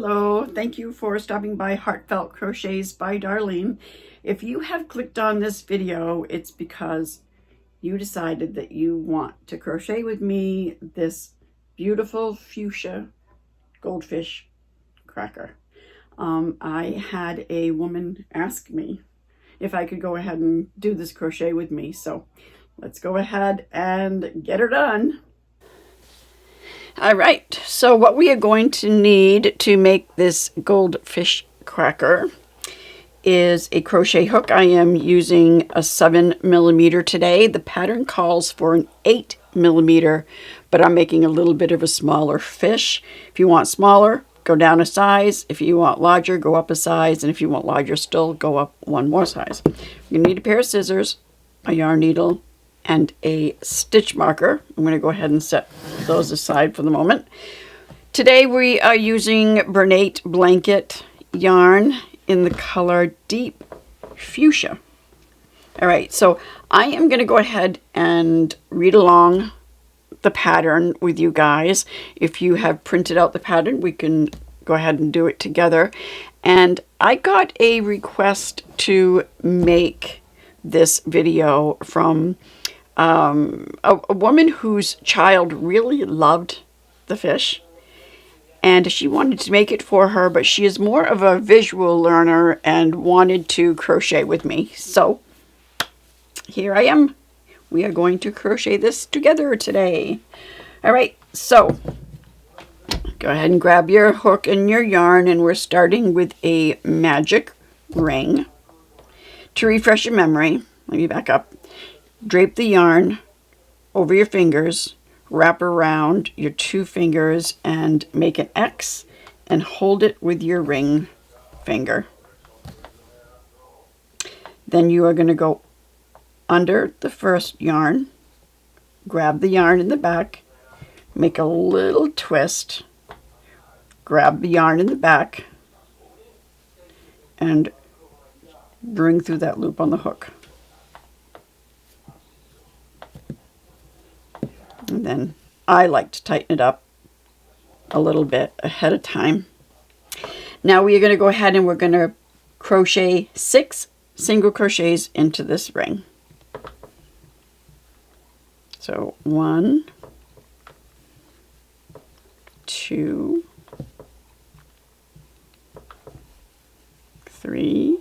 Hello, thank you for stopping by Heartfelt Crochets by Darlene. If you have clicked on this video, it's because you decided that you want to crochet with me this beautiful fuchsia goldfish cracker. I had a woman ask me if I could go ahead and do this crochet with me, so let's go ahead and get her done. All right, so what we are going to need to make this goldfish cracker is a crochet hook. I am using a 7mm today. The pattern calls for an 8mm, but I'm making a little bit of a smaller fish. If you want smaller, go down a size. If you want larger, go up a size. And if you want larger still, go up one more size. You're gonna need a pair of scissors, a yarn needle, and a stitch marker. I'm going to go ahead and set those aside for the moment. Today we are using Bernat Blanket yarn in the color Deep Fuchsia. All right, so I am going to go ahead and read along the pattern with you guys. If you have printed out the pattern, we can go ahead and do it together. And I got a request to make this video from a woman whose child really loved the fish, and she wanted to make it for her, but she is more of a visual learner and wanted to crochet with me. So here I am. We are going to crochet this together today. All right, so go ahead and grab your hook and your yarn, and we're starting with a magic ring. To refresh your memory, let me back up. Drape the yarn over your fingers, wrap around your two fingers and make an X and hold it with your ring finger. Then you are going to go under the first yarn, grab the yarn in the back, make a little twist, grab the yarn in the back, and bring through that loop on the hook. And then I like to tighten it up a little bit ahead of time. Now we are going to go ahead and we're going to crochet 6 single crochets into this ring. So 1, 2, 3,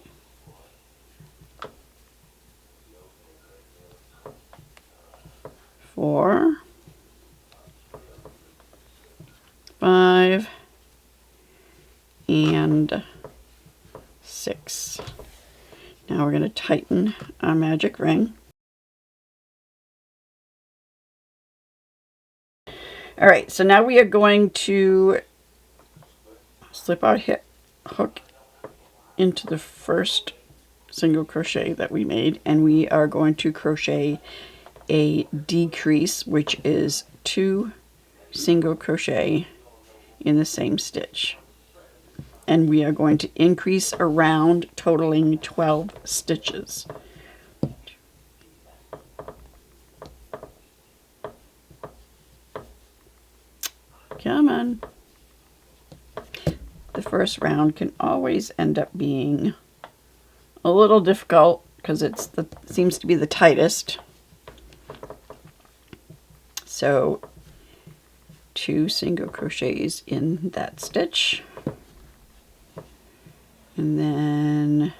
4, 5, and 6. Now we're going to tighten our magic ring. All right, so now we are going to slip our hook into the first single crochet that we made, and we are going to crochet a decrease, which is 2 single crochet in the same stitch, and we are going to increase around, totaling 12 stitches. Come on. The first round can always end up being a little difficult because seems to be the tightest. So 2 single crochets in that stitch, and then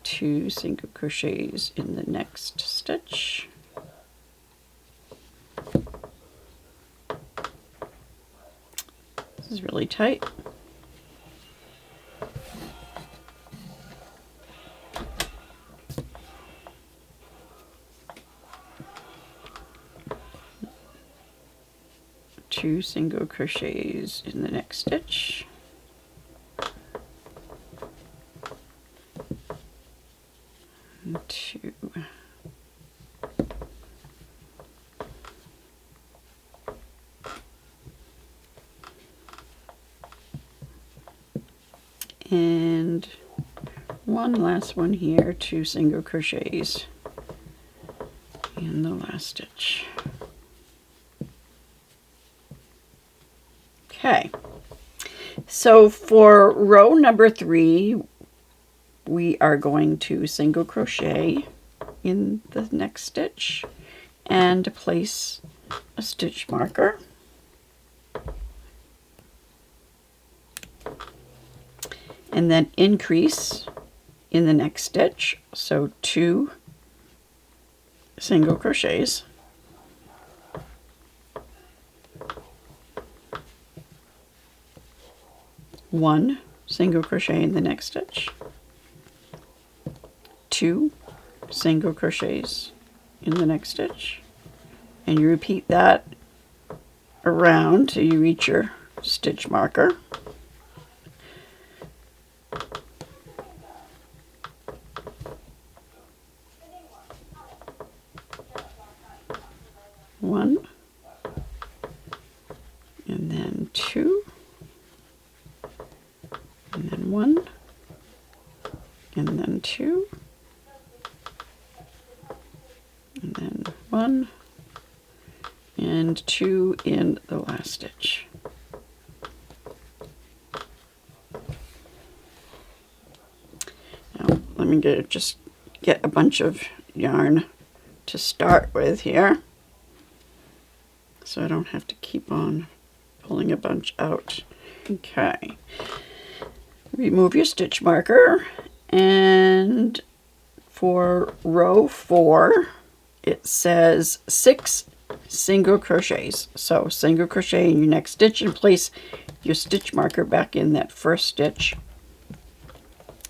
2 single crochets in the next stitch, this is really tight. Two single crochets in the next stitch, and 2, and one last one here, 2 single crochets in the last stitch. Okay, so for row number 3, we are going to single crochet in the next stitch and place a stitch marker. And then increase in the next stitch, so 2 single crochets. 1 single crochet in the next stitch, 2 single crochets in the next stitch, and you repeat that around till you reach your stitch marker. One, and then 2, and then 1, and then 2, and then 1, and 2 in the last stitch. Now let me just get a bunch of yarn to start with here, so I don't have to keep on pulling a bunch out. Okay, remove your stitch marker, and for row 4 it says 6 single crochets. So single crochet in your next stitch and place your stitch marker back in that first stitch,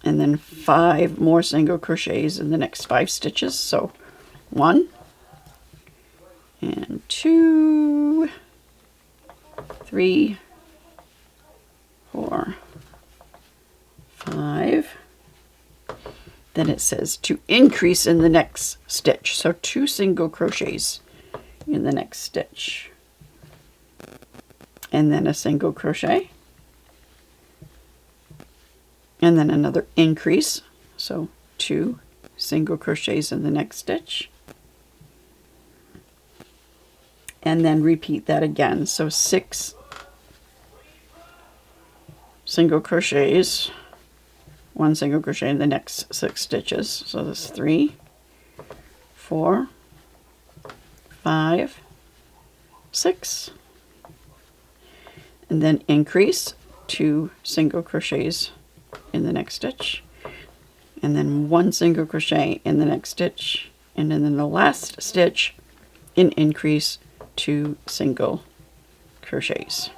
and then 5 more single crochets in the next 5 stitches. So 1 and 2, 3, 4, 5. Then it says to increase in the next stitch, so 2 single crochets in the next stitch, and then a single crochet, and then another increase, so 2 single crochets in the next stitch, and then repeat that again, so 6 single crochets, 1 single crochet in the next 6 stitches. So that's 3, 4, 5, 6, and then increase 2 single crochets in the next stitch, and then 1 single crochet in the next stitch, and then in the last stitch an increase 2 single crochets.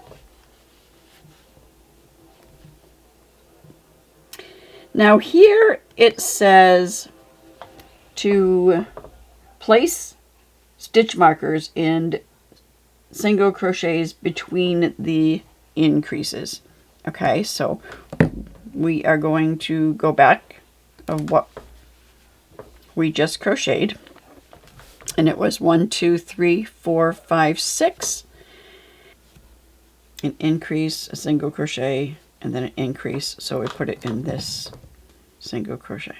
Now here it says to place stitch markers and single crochets between the increases. Okay, so we are going to go back of what we just crocheted, and it was 1, 2, 3, 4, 5, 6, an increase, a single crochet, and then an increase, so we put it in this single crochet.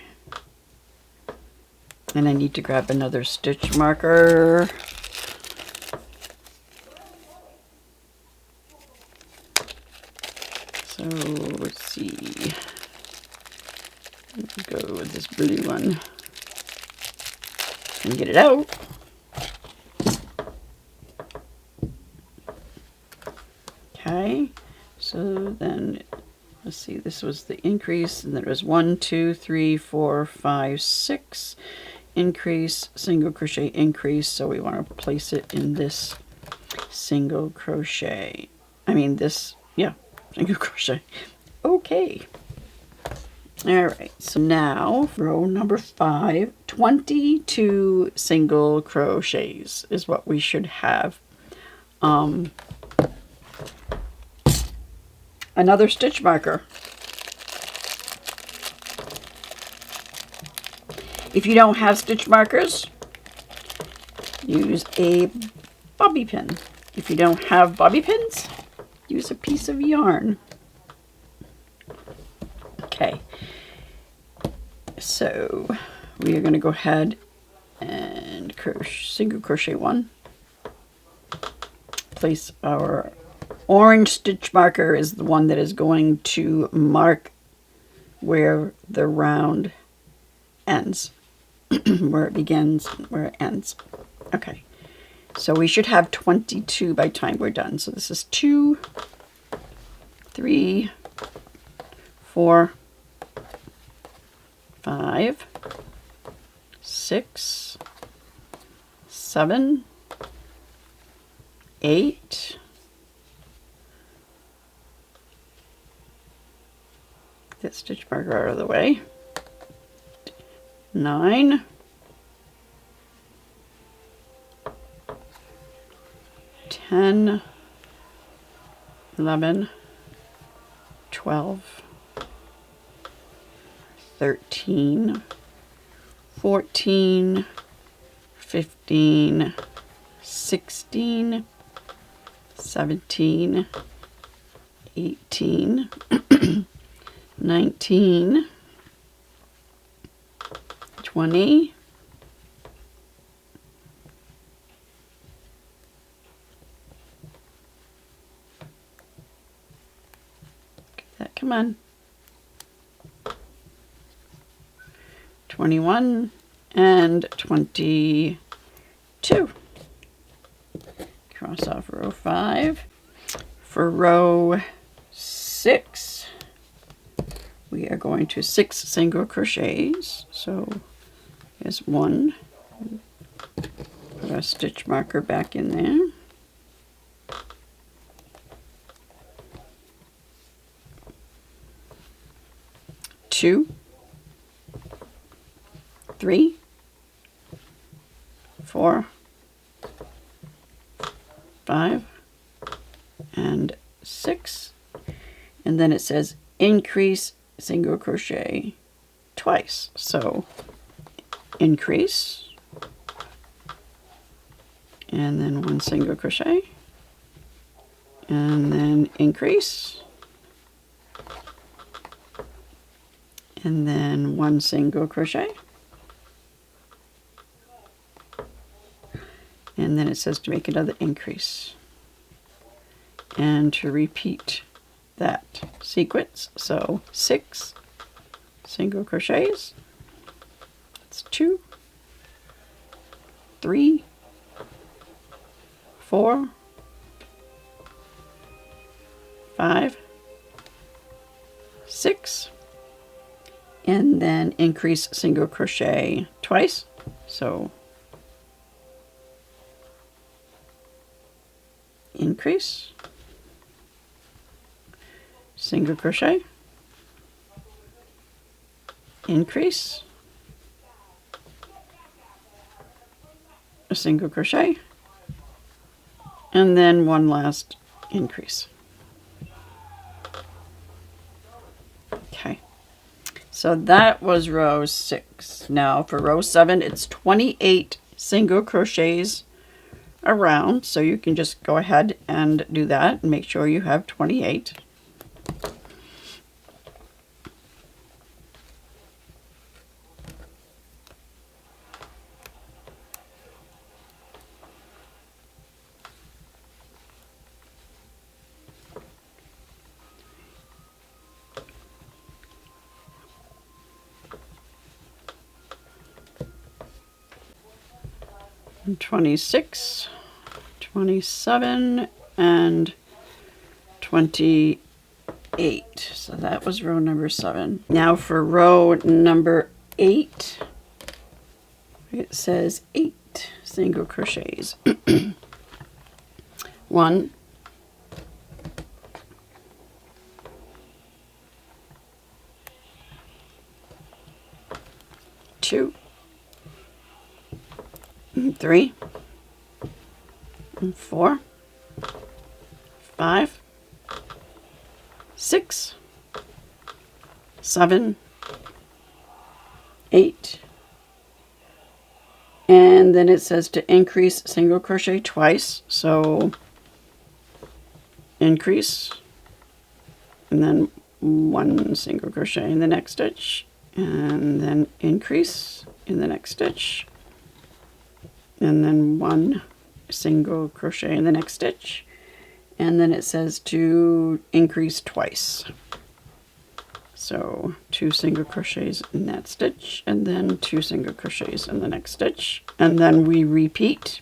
And I need to grab another stitch marker. So let's see, let's go with this blue one and get it out. Okay, so then let's see, this was the increase, and there was 1, 2, 3, 4, 5, 6 increase, single crochet, increase, so we want to place it in this single crochet. I mean this, yeah, single crochet. Okay. All right, so now row number 5, 22 single crochets is what we should have. Another stitch marker. If you don't have stitch markers, use a bobby pin. If you don't have bobby pins, use a piece of yarn. Okay, so we are going to go ahead and single crochet 1, place our orange stitch marker is the one that is going to mark where the round ends, where it begins, where it ends. Okay, so we should have 22 by the time we're done. So this is 2, 3, 4, 5, 6, 7, 8, 8. That stitch marker out of the way. 9, 10, 11, 12, 13, 14, 15, 16, 17, 18, 19, 20, 21 and 22. Cross off row 5. For row 6, we are going to 6 single crochets. So here's 1. Put our stitch marker back in there. 2, 3, 4, 5, and 6. And then it says increase single crochet twice. So increase, and then 1 single crochet, and then increase, and then 1 single crochet, and then it says to make another increase and to repeat that sequence. So 6 single crochets. That's 2, 3, 4, 5, 6, and then increase single crochet twice. So increase, single crochet, increase, a single crochet, and then 1 last increase. Okay, so that was row 6. Now for row 7, it's 28 single crochets around, so you can just go ahead and do that and make sure you have 28. And 26, 27, and 28. So that was row number 7. Now for row number 8, it says 8 single crochets. 1, 2, 3, 4, 5, 6, 7, 8, and then it says to increase single crochet twice. So increase, and then 1 single crochet in the next stitch, and then increase in the next stitch, and then 1 single crochet in the next stitch, And then it says to increase twice. So 2 single crochets in that stitch, and then 2 single crochets in the next stitch, and then we repeat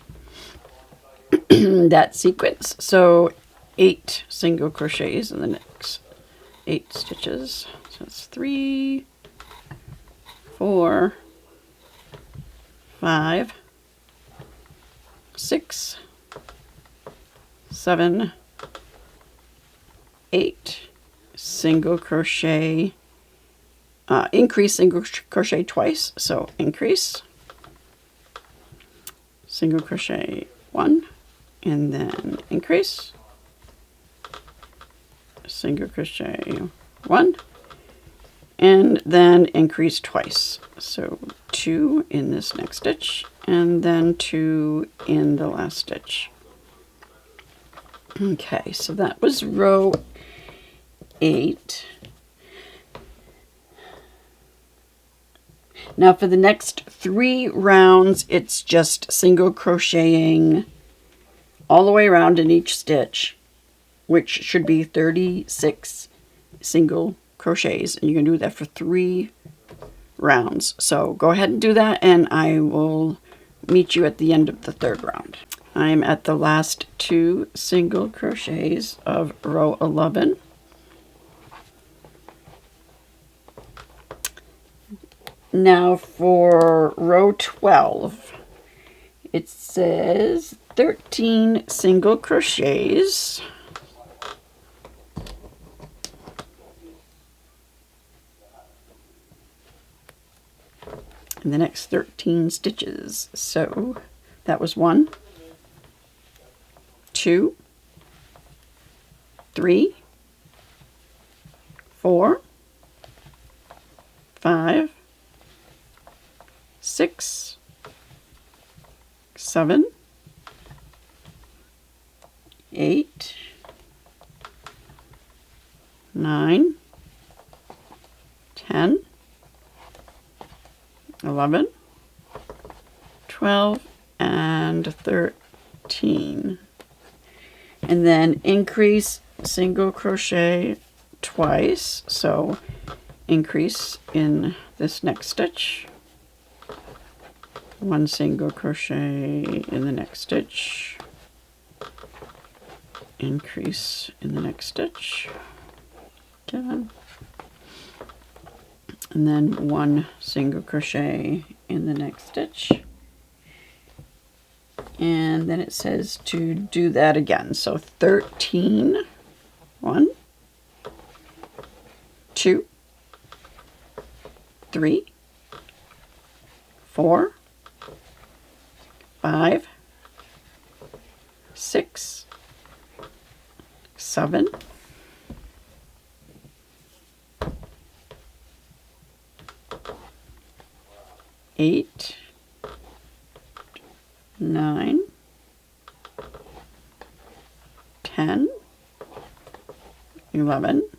that sequence. So 8 single crochets in the next 8 stitches. So it's 3, 4, 5, 6, 7, 8 single crochet, increase single crochet twice, so increase single crochet 1, and then increase single crochet 1, and then increase twice, so 2 in this next stitch, and then 2 in the last stitch. Okay, so that was row 8. Now for the next 3 rounds, it's just single crocheting all the way around in each stitch, which should be 36 single crochets, and you can do that for 3 rounds. So go ahead and do that, and I will meet you at the end of the 3rd round. I'm at the last 2 single crochets of row 11. Now for row 12, it says 13 single crochets. In the next 13 stitches. So that was 1, 2, 3, 4, 5, 6, 7, 8, 9, 10, 11, 12, and 13. And then increase single crochet twice. So increase in this next stitch, 1 single crochet in the next stitch, increase in the next stitch, and then 1 single crochet in the next stitch, and then it says to do that again. So 13, 1, 2, 3, 4, 5, 6, 7, 8, 9, 10, 11,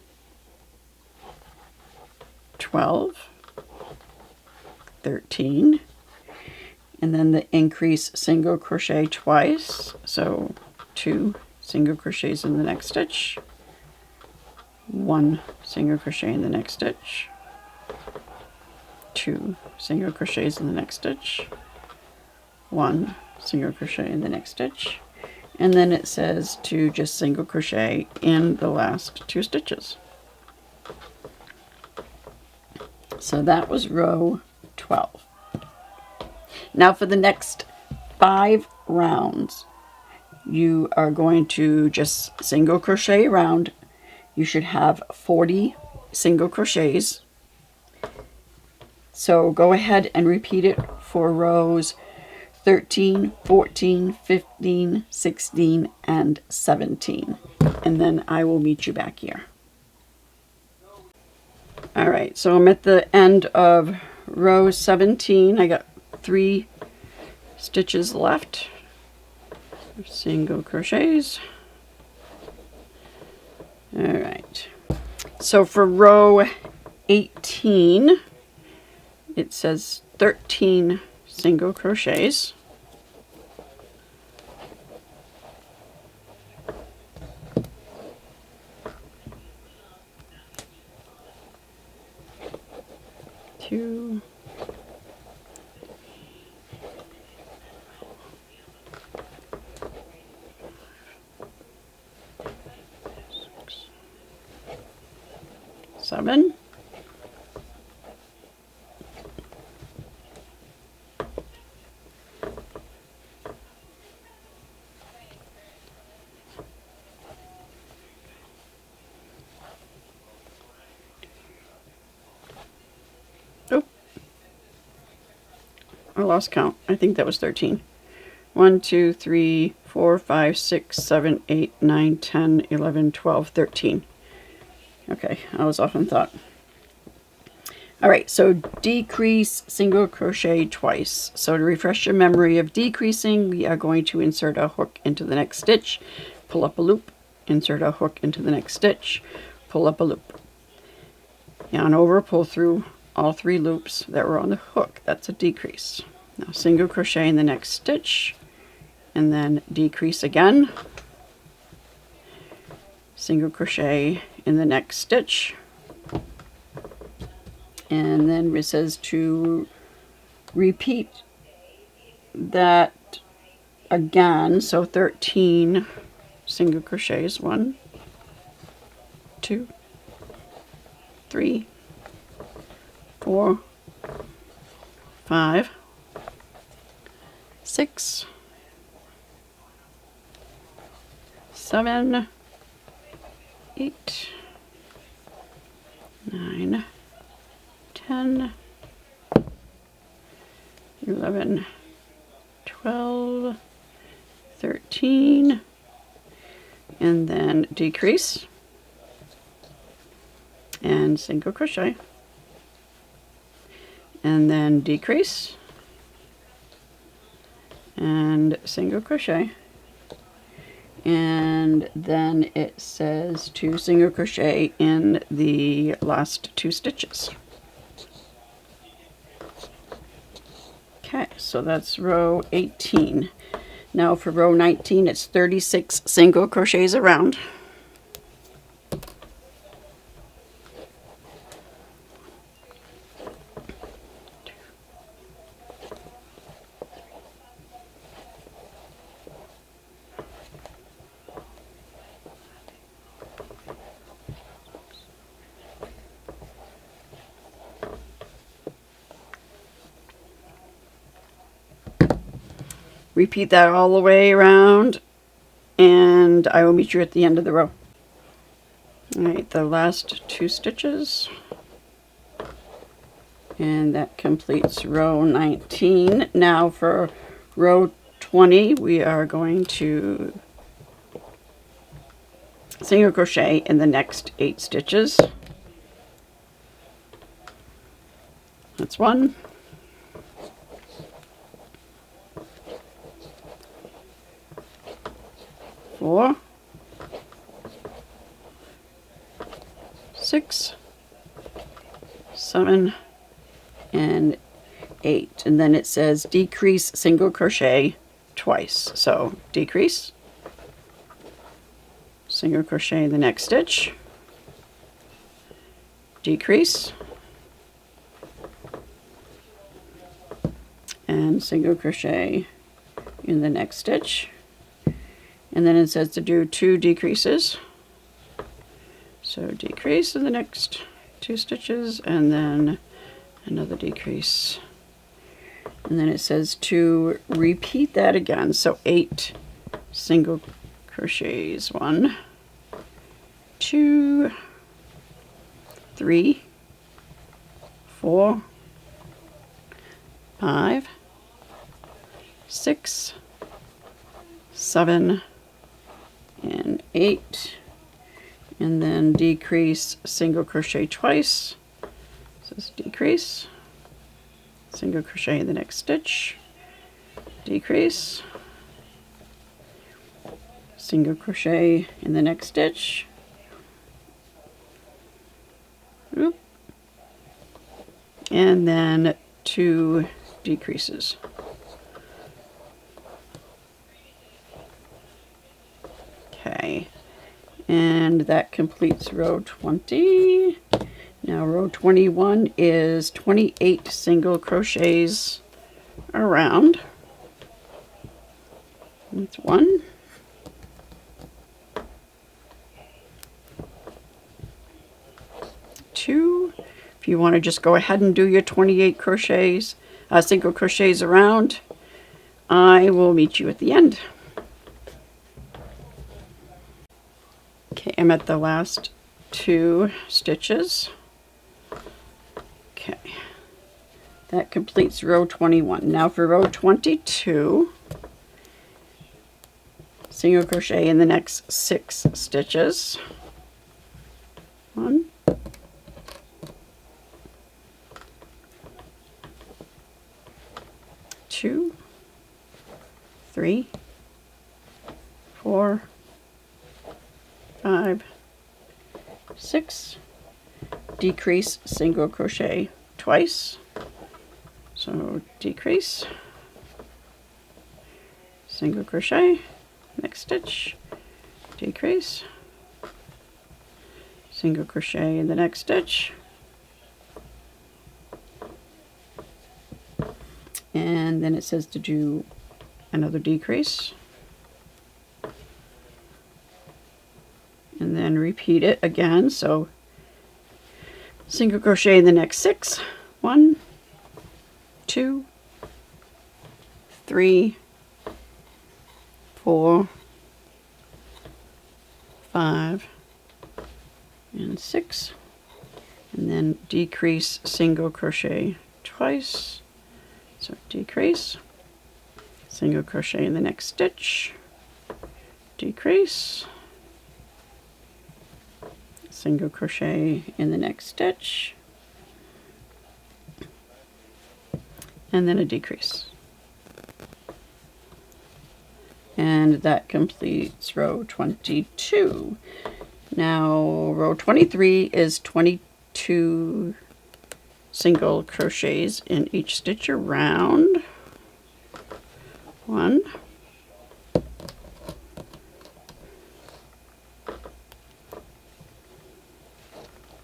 12, 13, and then the increase single crochet twice, so 2 single crochets in the next stitch, 1 single crochet in the next stitch, 2 single crochets in the next stitch, 1 single crochet in the next stitch, and then it says to just single crochet in the last 2 stitches. So that was row 12. Now for the next 5 rounds, you are going to just single crochet around. You should have 40 single crochets. So go ahead and repeat it for rows 13, 14, 15, 16, and 17. And then I will meet you back here. All right, so I'm at the end of row 17. I got 3 stitches left. Single crochets. All right. So for row 18, it says 13 single crochets. 2, 6, 7, oh, I lost count. I think that was 13. 1, 2, 3, 4, 5, 6, 7, 8, 9, 10, 11, 12, 13. Okay, I was off in thought. All right, so decrease single crochet twice. So to refresh your memory of decreasing, we are going to insert a hook into the next stitch, pull up a loop, insert a hook into the next stitch, pull up a loop. Yarn over, pull through all 3 loops that were on the hook. That's a decrease. Now single crochet in the next stitch, and then decrease again. Single crochet in the next stitch. And then it says to repeat that again. So 13 single crochets. 1, 2, 3, 4, 5, 6, 7, 8, 9, 10, 11, 12, 13, and then decrease and single crochet, and then decrease and single crochet, and then it says to single crochet in the last 2 stitches. Okay, so that's row 18. Now for row 19, it's 36 single crochets around. Repeat that all the way around, and I will meet you at the end of the row. All right, the last 2 stitches, and that completes row 19. Now for row 20, we are going to single crochet in the next 8 stitches. That's 1, 4, 6, 7, and 8. And then it says decrease single crochet twice. So decrease, single crochet in the next stitch, decrease, and single crochet in the next stitch. And then it says to do 2 decreases. So decrease in the next 2 stitches, and then another decrease. And then it says to repeat that again. So 8 single crochets. 1, 2, 3, 4, 5, 6, 7, and 8, and then decrease single crochet twice. So this decrease, single crochet in the next stitch, decrease, single crochet in the next stitch, oop, and then 2 decreases. Okay, and that completes row 20. Now row 21 is 28 single crochets around. That's 1, 2. If you want to just go ahead and do your 28 crochets, single crochets around, I will meet you at the end. Okay, I'm at the last 2 stitches. Okay, that completes row 21. Now for row 22, single crochet in the next 6 stitches. 1, 2, 3, 4, 5, 6, decrease, single crochet twice. So decrease, single crochet, next stitch, decrease, single crochet in the next stitch, and then it says to do another decrease, and then repeat it again. So single crochet in the next 6, 1, 2, 3, 4, 5, and 6, and then decrease, single crochet twice. So decrease, single crochet in the next stitch, decrease, single crochet in the next stitch, and then a decrease. And that completes row 22. Now row 23 is 22 single crochets in each stitch around. 1,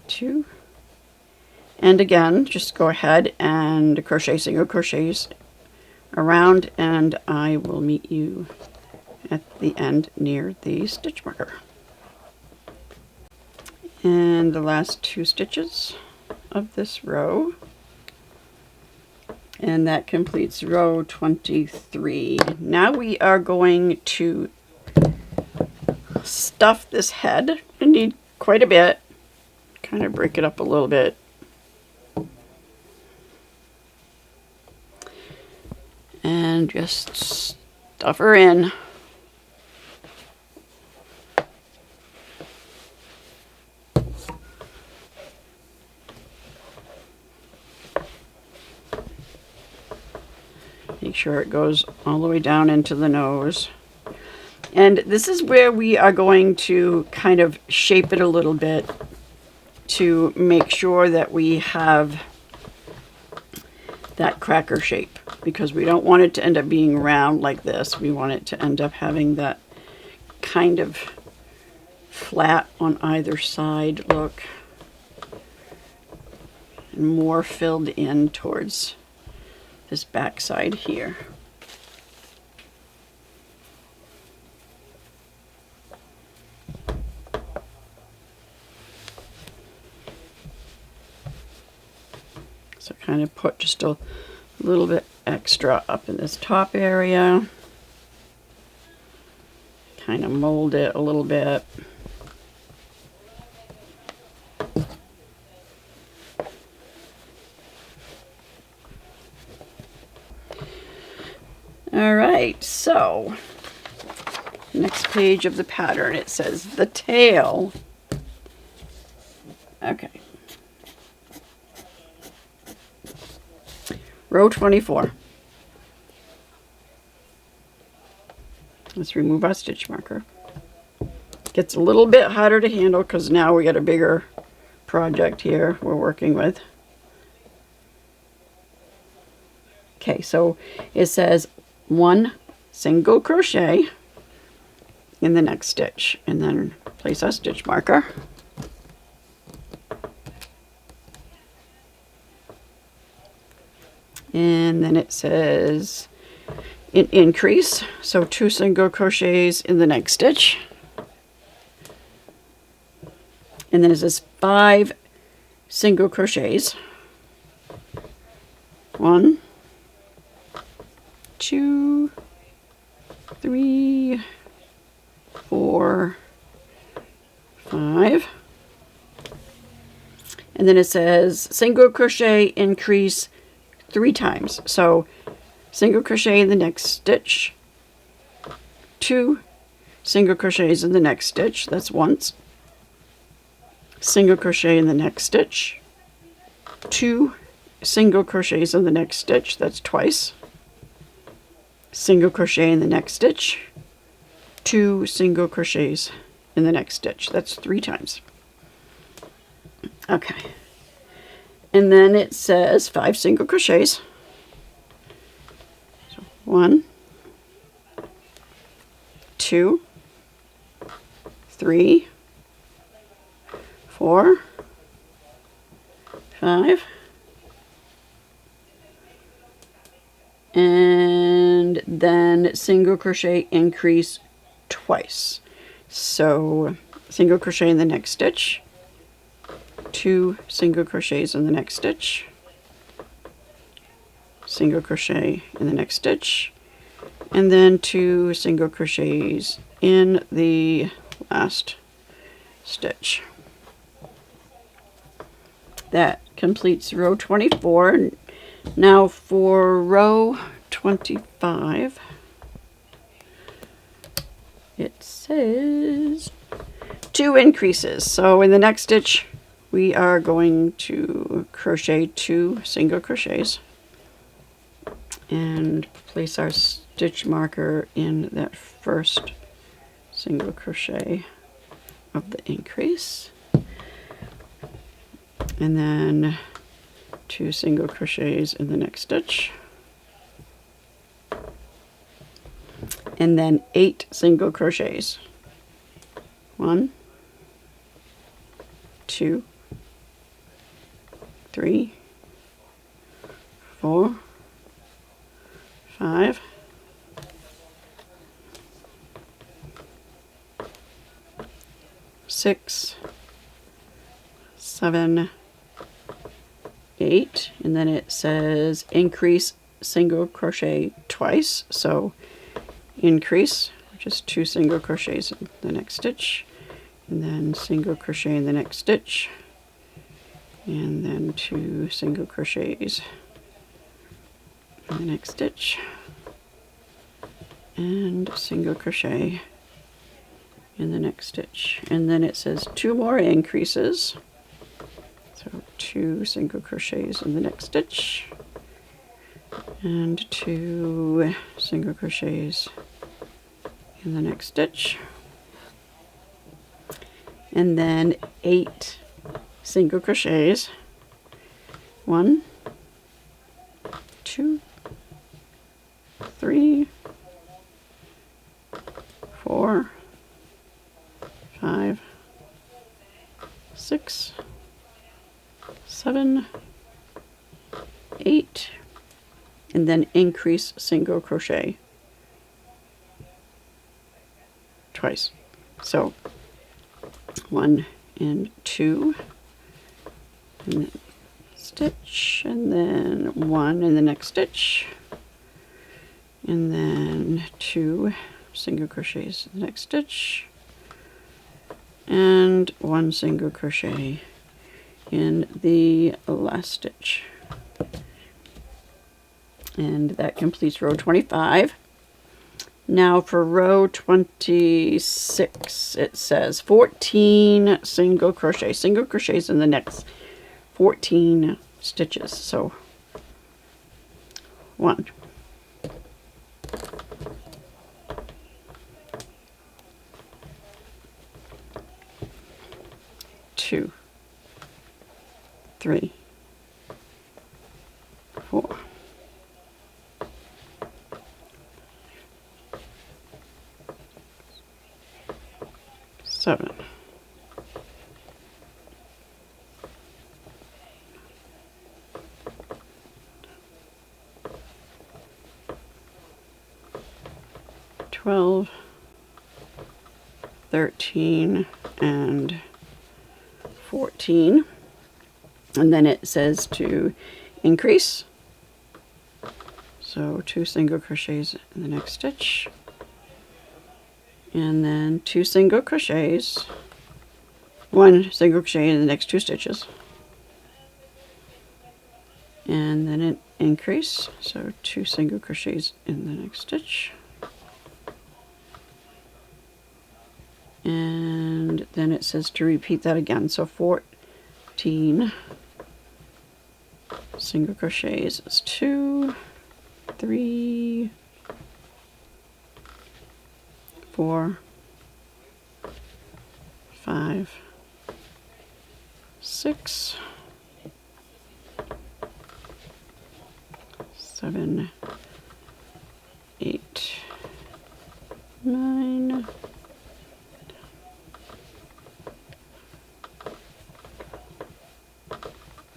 2, and again just go ahead and crochet single crochets around, and I will meet you at the end near the stitch marker. And the last 2 stitches of this row, and that completes row 23. Now we are going to stuff this head. I need quite a bit, kind of break it up a little bit. And just stuff her in. Make sure it goes all the way down into the nose. And this is where we are going to kind of shape it a little bit to make sure that we have that cracker shape, because we don't want it to end up being round like this. We want it to end up having that kind of flat on either side look, and more filled in towards this back side here. So kind of put just a little bit extra up in this top area. Kind of mold it a little bit. All right, so next page of the pattern, it says the tail. Okay. Row 24. Let's remove our stitch marker. Gets a little bit harder to handle because now we got a bigger project here we're working with. Okay, so it says 1 single crochet in the next stitch, and then place our stitch marker. and then it says an increase, so 2 single crochets in the next stitch, and then it says 5 single crochets. 1, 2, 3, 4, 5, and then it says single crochet increase 3 times. So single crochet in the next stitch, 2 single crochets in the next stitch, that's once, single crochet in the next stitch, 2 single crochets in the next stitch, that's twice, single crochet in the next stitch, 2 single crochets in the next stitch, that's 3 times. Okay, and then it says 5 single crochets. So 1, 2, 3, 4, 5, and then single crochet increase twice. So single crochet in the next stitch, 2 single crochets in the next stitch, single crochet in the next stitch, and then 2 single crochets in the last stitch. That completes row 24. Now for row 25, it says 2 increases. So in the next stitch, we are going to crochet 2 single crochets and place our stitch marker in that first single crochet of the increase, and then 2 single crochets in the next stitch, and then 8 single crochets. 1, 2, 3, 4, 5, 6, 7, 8, and then it says increase single crochet twice, so increase, which is 2 single crochets in the next stitch, and then single crochet in the next stitch, and then 2 single crochets in the next stitch, and single crochet in the next stitch, and then it says 2 more increases, so 2 single crochets in the next stitch, and 2 single crochets in the next stitch, and then 8 single crochets. 1, 2, 3, 4, 5, 6, 7, 8, and then increase single crochet twice. So 1 and 2 in the stitch, and then 1 in the next stitch, and then 2 single crochets in the next stitch, and 1 single crochet in the last stitch. And that completes row 25. Now for row 26, it says 14 single crochets in the next 14 stitches. So 1, 2, 3, 4, 7, 8, 12, 13, and 14. And then it says to increase. So 2 single crochets in the next stitch. And then 2 single crochets, 1 single crochet in the next 2 stitches. And then an increase, so 2 single crochets in the next stitch. And then it says to repeat that again, so 14 single crochets is 2, 3, 4, 5, 6, 7, 8, 9,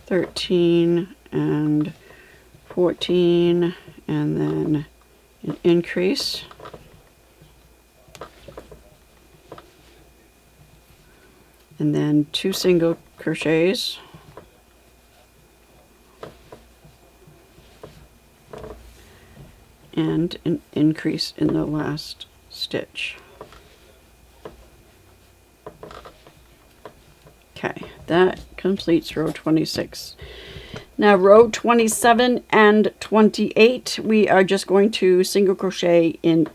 13, and 14, and then an increase. And then 2 single crochets. And an increase in the last stitch. Okay, that completes row 26. Now row 27 and 28, we are just going to single crochet in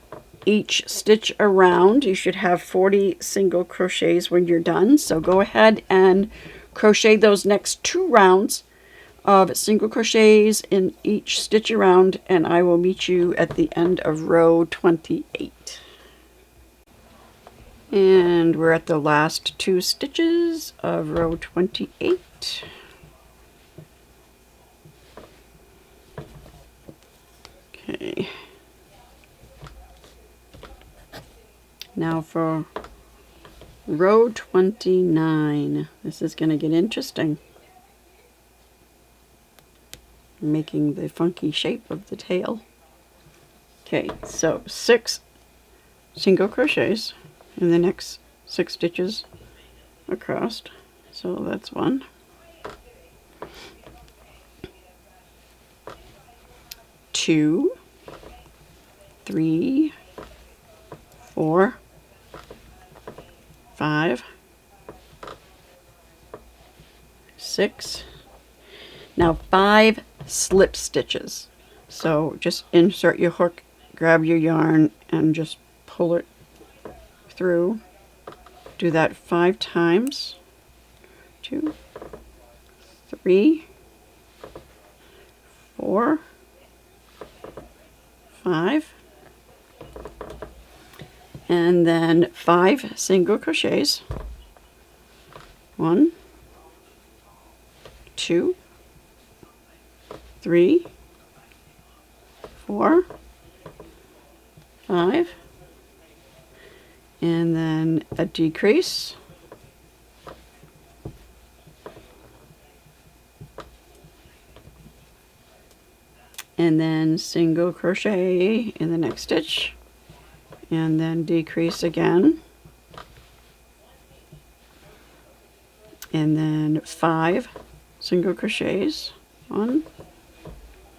each stitch around. You should have 40 single crochets when you're done. So go ahead and crochet those next 2 rounds of single crochets in each stitch around, and I will meet you at the end of row 28. And we're at the last 2 stitches of row 28. Okay. Now for row 29. This is going to get interesting. Making the funky shape of the tail. Okay, so 6 single crochets in the next 6 stitches across. So that's 1. 2, 3, 4, 5, 6. Now 5 slip stitches. So just insert your hook, grab your yarn, and just pull it through. Do that 5 times. 2, 3, 4, 5, and then 5 single crochets. 1, 2, 3, 4, 5, and then a decrease, and then single crochet in the next stitch, and then decrease again, and then 5 single crochets. 1,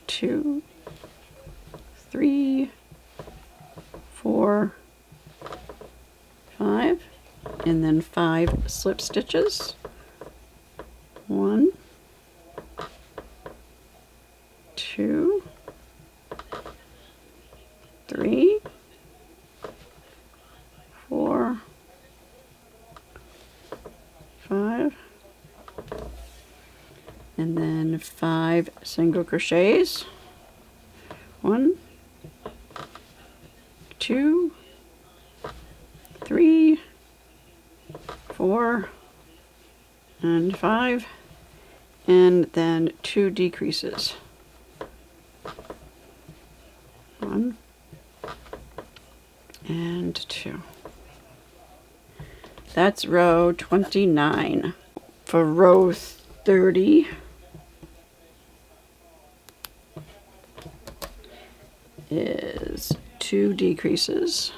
2, 3, 4, 5, and then 5 slip stitches. 1, 2, 3, 4, 5, and then 5 single crochets. 1, 2, 3, 4, and 5, and then 2 decreases. 1 and 2. That's row 29. For row 30, is 2 decreases.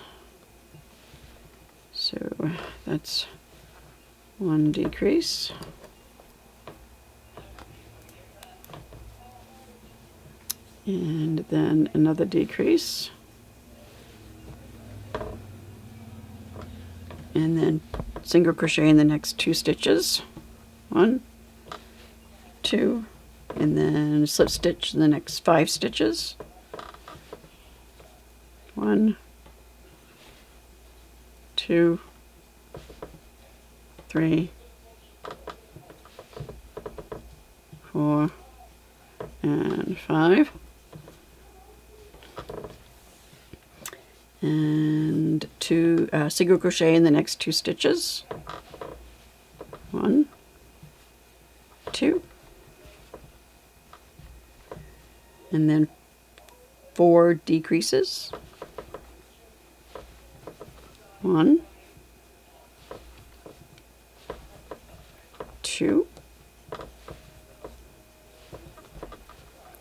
So that's 1 decrease. And then another decrease. And then single crochet in the next 2 stitches. 1, 2, and then slip stitch in the next 5 stitches. 1, 2, 3, 4, and 5. And 2 single crochet in the next 2 stitches. 1, 2, and then 4 decreases. 1, 2,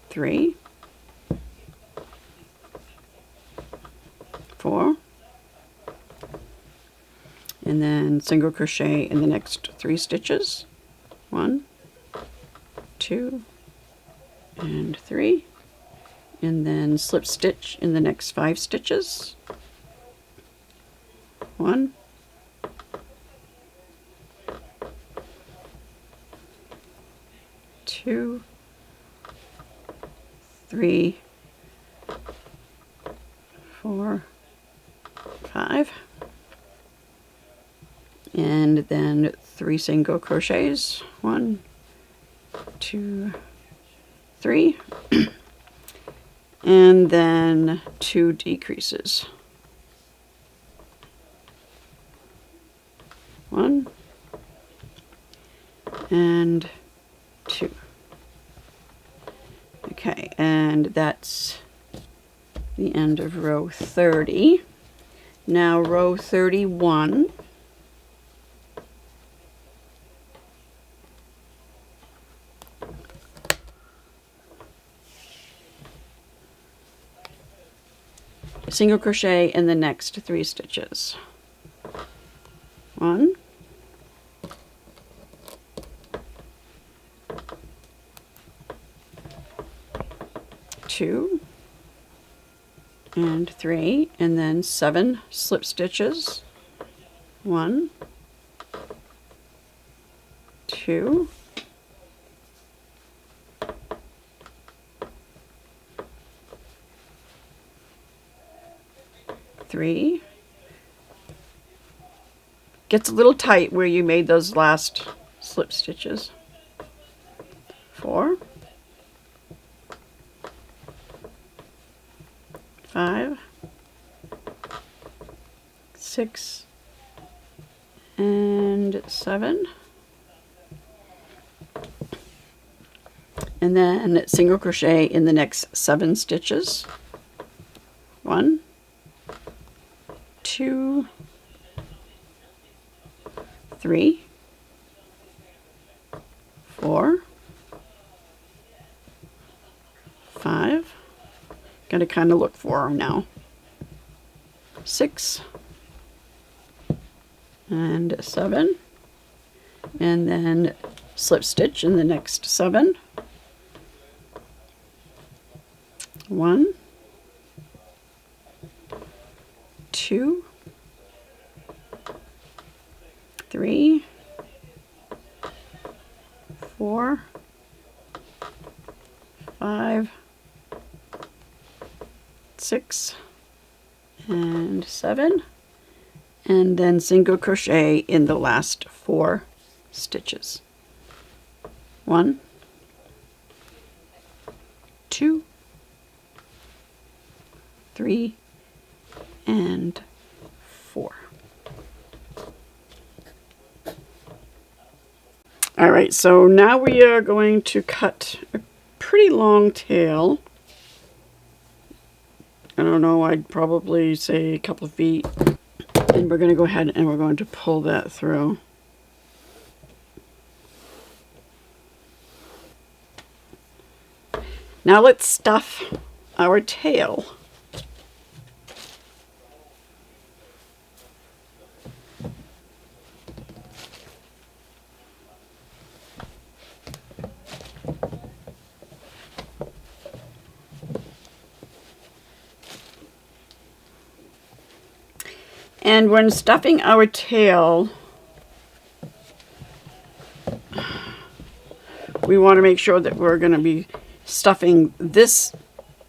3, 4, and then single crochet in the next 3 stitches. 1, 2, and 3, and then slip stitch in the next 5 stitches. 1, 2, 3, 4, 5, and then 3 single crochets. 1, 2, 3, and then 2 decreases. 1 and 2. Okay, and that's the end of row 30. Now row 31. Single crochet in the next 3 stitches. 1, 2, and 3, and then 7 slip stitches. 1, 2, 3. Gets a little tight where you made those last slip stitches. 4, 5, 6, and 7. And then single crochet in the next 7 stitches. 1, 2, 3, 4, 5. Got to kind of look for them now. 6 and 7, and then slip stitch in the next 7. 1, 2, 3, 4, 5, 6, and 7, and then single crochet in the last 4 stitches. 1, 2, 3, and 4. All right, so now we are going to cut a pretty long tail. I don't know, I'd probably say a couple of feet. And we're going to go ahead and we're going to pull that through. Now let's stuff our tail. And when stuffing our tail, we want to make sure that we're going to be stuffing this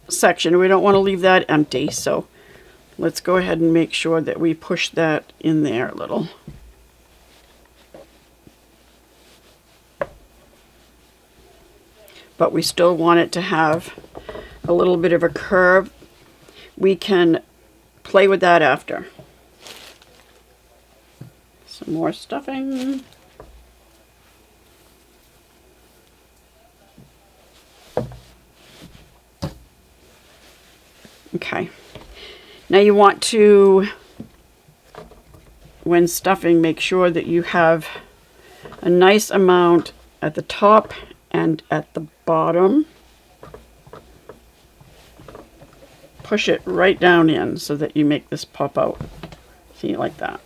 section. We don't want to leave that empty, so let's go ahead and make sure that we push that in there a little. But we still want it to have a little bit of a curve. We can play with that after. Some more stuffing. Okay. Now you want to, when stuffing, make sure that you have a nice amount at the top and at the bottom. Push it right down in so that you make this pop out. See, like that.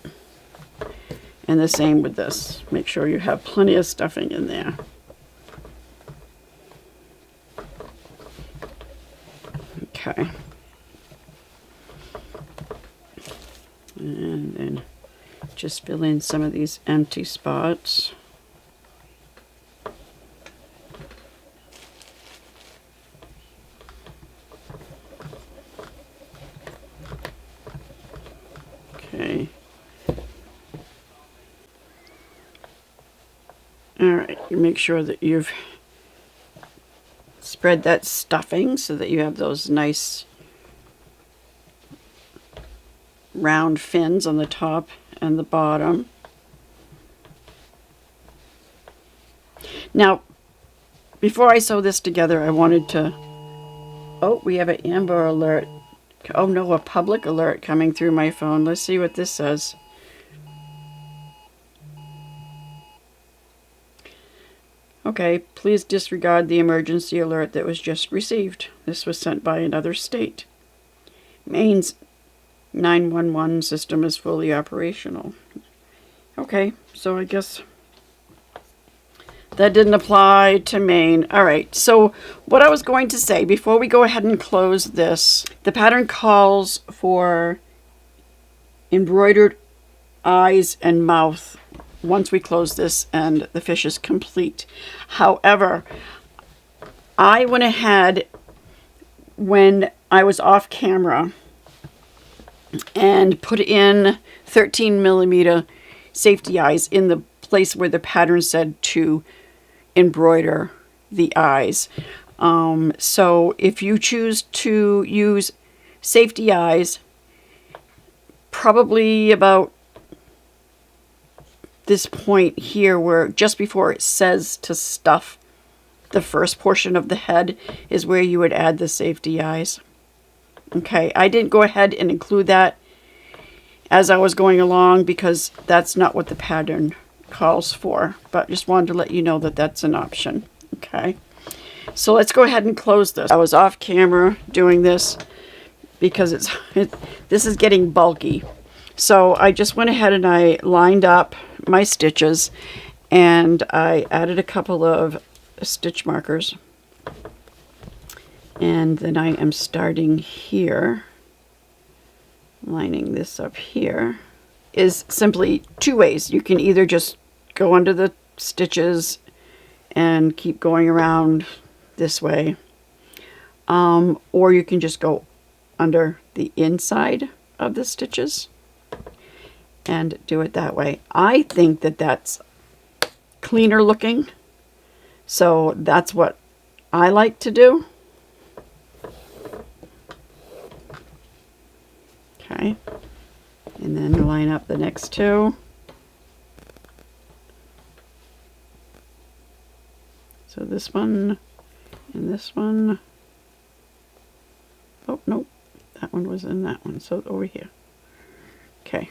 And the same with this. Make sure you have plenty of stuffing in there. Okay. And then just fill in some of these empty spots. Okay. All right, you make sure that you've spread that stuffing so that you have those nice round fins on the top and the bottom. Now, before I sew this together, I wanted to, oh, we have an Amber alert. Oh no, a public alert coming through my phone. Let's see what this says. Okay, please disregard the emergency alert that was just received. This was sent by another state. Maine's 911 system is fully operational. Okay, so I guess that didn't apply to Maine. All right, so what I was going to say before we go ahead and close this, the pattern calls for embroidered eyes and mouth once we close this and the fish is complete. However, I went ahead when I was off camera and put in 13mm safety eyes in the place where the pattern said to embroider the eyes. So if you choose to use safety eyes, probably about this point here where just before it says to stuff the first portion of the head is where you would add the safety eyes. Okay, I didn't go ahead and include that as I was going along because that's not what the pattern calls for, but just wanted to let you know that that's an option. Okay, so let's go ahead and close this. I was off camera doing this because this is getting bulky. So I just went ahead and I lined up my stitches and I added a couple of stitch markers. And then I am starting here, lining this up here. Is simply two ways. You can either just go under the stitches and keep going around this way, or you can just go under the inside of the stitches and do it that way. I think that that's cleaner looking, so that's what I like to do. Okay, and then line up the next two. So this one and this one. Oh, nope, that one was in that one, so over here. Okay.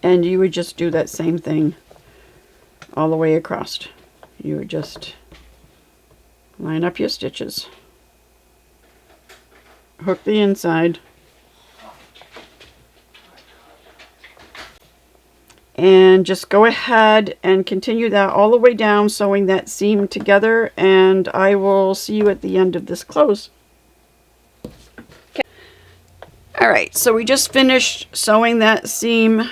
And you would just do that same thing all the way across. You would just line up your stitches. Hook the inside. And just go ahead and continue that all the way down, sewing that seam together, and I will see you at the end of this close. Okay. All right, so we just finished sewing that seam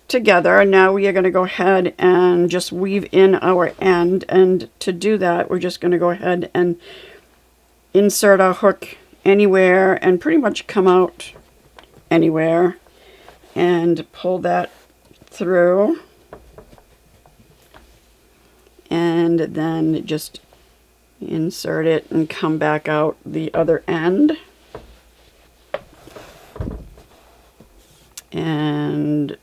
together. Now we are going to go ahead and just weave in our end, and to do that we're just going to go ahead and insert our hook anywhere and pretty much come out anywhere and pull that through, and then just insert it and come back out the other end. And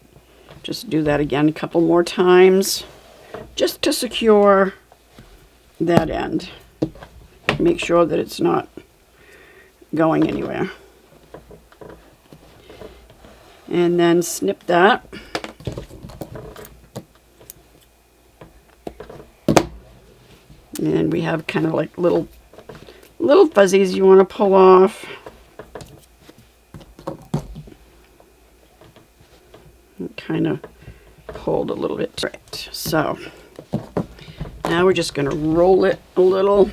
just do that again a couple more times just to secure that end. Make sure that it's not going anywhere. And then snip that. And we have kind of like little fuzzies you want to pull off. Kind of pulled a little bit. Right, so now we're just going to roll it a little.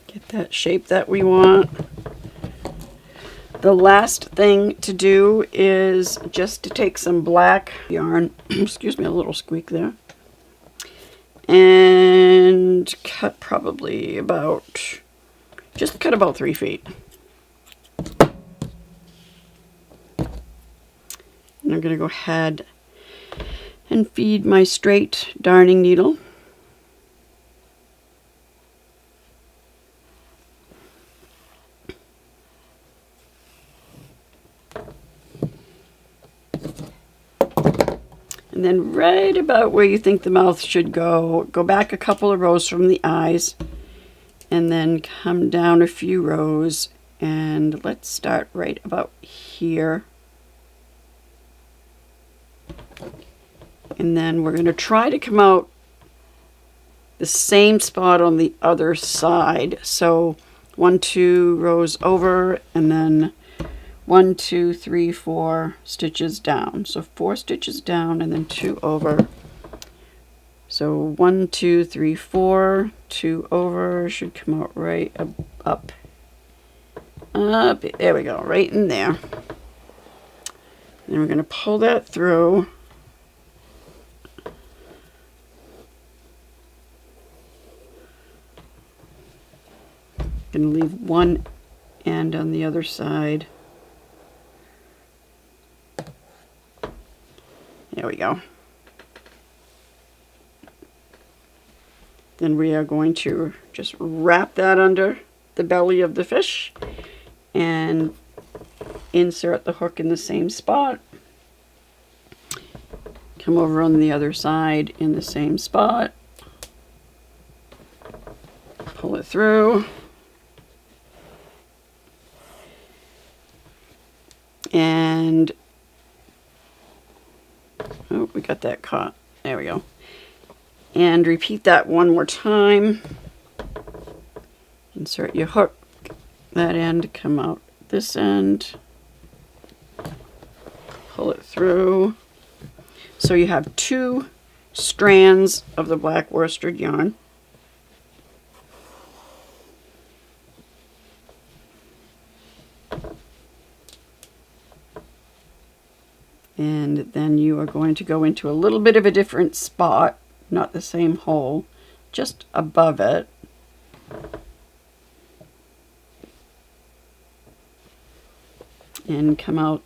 Get that shape that we want. The last thing to do is just to take some black yarn, excuse me, a little squeak there, and cut probably about, just cut about 3 feet. And I'm going to go ahead and feed my straight darning needle. And then right about where you think the mouth should go, go back a couple of rows from the eyes, and then come down a few rows, and let's start right about here. And then we're going to try to come out the same spot on the other side. So 1, 2 rows over, and then 1, 2, 3, 4 stitches down. So 4 stitches down and then 2 over. So 1, 2, 3, 4, 2 over, should come out right up. There we go, right in there. Then we're going to pull that through. Going to leave one end on the other side. There we go. Then we are going to just wrap that under the belly of the fish and insert the hook in the same spot. Come over on the other side in the same spot. Pull it through. And oh, we got that caught. There we go. And repeat that one more time. Insert your hook, that end, come out this end, pull it through. So you have 2 strands of the black worsted yarn. And then you are going to go into a little bit of a different spot, not the same hole, just above it. And come out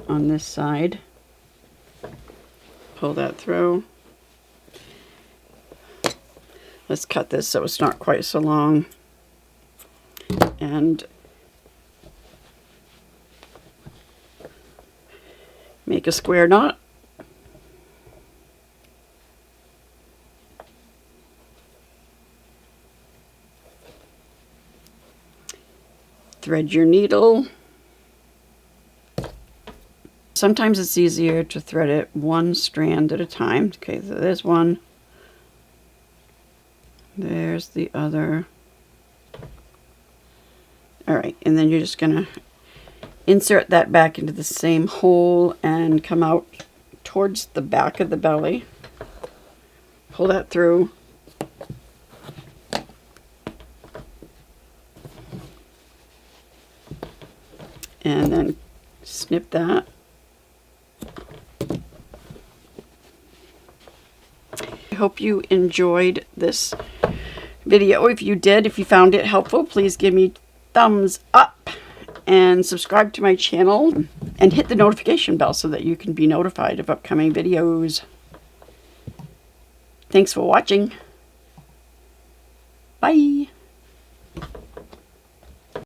on this side. Pull that through. Let's cut this so it's not quite so long. And make a square knot. Thread your needle. Sometimes it's easier to thread it one strand at a time. Okay, so there's one. There's the other. All right, and then you're just gonna insert that back into the same hole and come out towards the back of the belly. Pull that through. and then snip that. I hope you enjoyed this video. If you did, if you found it helpful, please give me thumbs up and subscribe to my channel and hit the notification bell so that you can be notified of upcoming videos. Thanks for watching. Bye.